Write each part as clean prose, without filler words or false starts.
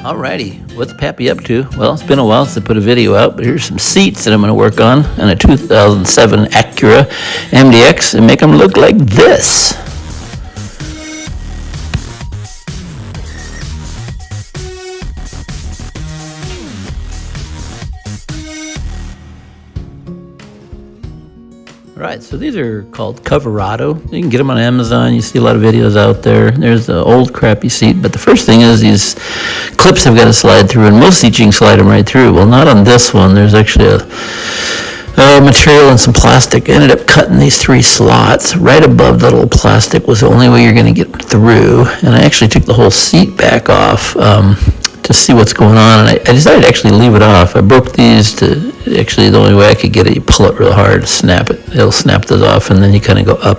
Alrighty, what's Pappy up to? Well, it's been a while since I put a video out, but here's some seats that I'm going to work on a 2007 Acura MDX and make them look like this. Right, so these are called Coverado. You can get them on Amazon. You see a lot of videos out there. There's the old crappy seat, but the first thing is these clips have got to slide through, and most seats you can slide them right through. Well, not on this one. There's actually a material and some plastic. I ended up cutting these 3 slots. Right above that little plastic was the only way you're going to get through, and I actually took the whole seat back off to see what's going on, and I decided to actually leave it off. I broke these to, actually the only way I could get it, you pull it real hard, snap it, it'll snap those off, and then you kind of go up,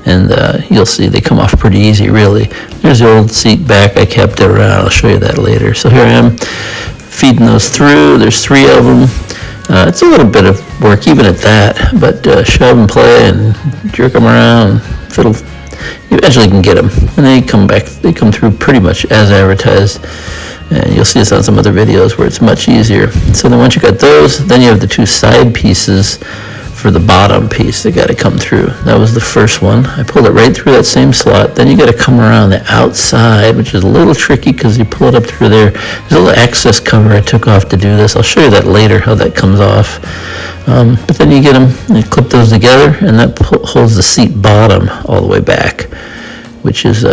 and you'll see they come off pretty easy, really. There's the old seat back, I kept it around, I'll show you that later. So here I am, feeding those through, there's 3 of them. It's a little bit of work even at that, but shove and play and jerk them around, fiddle. You eventually can get them, and they come back, they come through pretty much as advertised. And you'll see this on some other videos where it's much easier. So then once you got those, then you have the 2 side pieces for the bottom piece that got to come through. That was the first one. I pulled it right through that same slot. Then you got to come around the outside, which is a little tricky because you pull it up through there. There's a little excess cover I took off to do this. I'll show you that later, how that comes off. But then you get them, you clip those together, and that holds the seat bottom all the way back, which is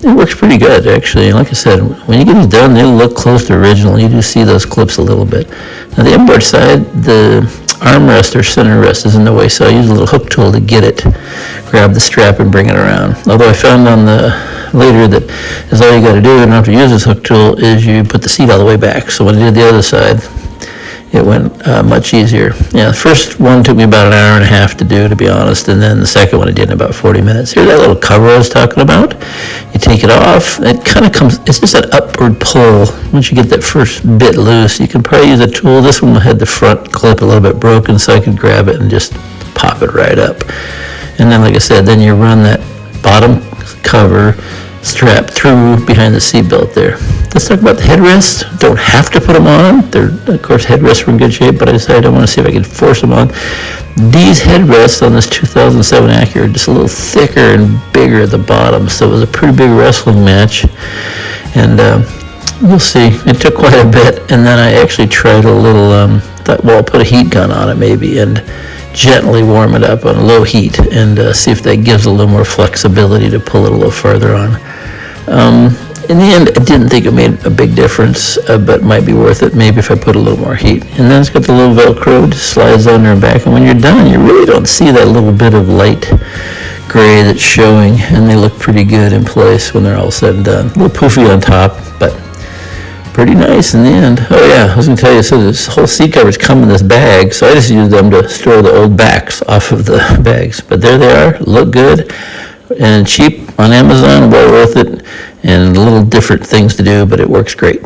it works pretty good, actually. And like I said, when you get these done, they look close to original. You do see those clips a little bit. Now, the inboard side, the armrest or center rest is in the way, so I use a little hook tool to get it, grab the strap and bring it around. Although I found on the later that is all you got to do, and not to use this hook tool, is you put the seat all the way back. So when I did the other side, it went much easier. Yeah, the first one took me about an hour and a half to do, to be honest, and then the second one I did in about 40 minutes. Here's that little cover I was talking about. You take it off, it kind of comes, it's just an upward pull. Once you get that first bit loose, you can probably use a tool. This one had the front clip a little bit broken, so I could grab it and just pop it right up. And then, like I said, then you run that bottom cover strap through behind the seatbelt there. Let's talk about the headrests. Don't have to put them on. They're, of course, headrests were in good shape, but I decided I want to see if I could force them on. These headrests on this 2007 Acura are just a little thicker and bigger at the bottom, so it was a pretty big wrestling match. And we'll see. It took quite a bit, and then I actually tried a little, thought, well, I'll put a heat gun on it maybe, and gently warm it up on low heat and see if that gives a little more flexibility to pull it a little further on. In the end, I didn't think it made a big difference, but it might be worth it maybe if I put a little more heat. And then it's got the little Velcro, just slides under and back, and when you're done, you really don't see that little bit of light gray that's showing, and they look pretty good in place when they're all said and done. A little poofy on top, but pretty nice in the end. Oh yeah, I was going to tell you, so this whole seat covers come in this bag, so I just use them to store the old backs off of the bags. But there they are, look good, and cheap on Amazon, well worth it, and a little different things to do, but it works great.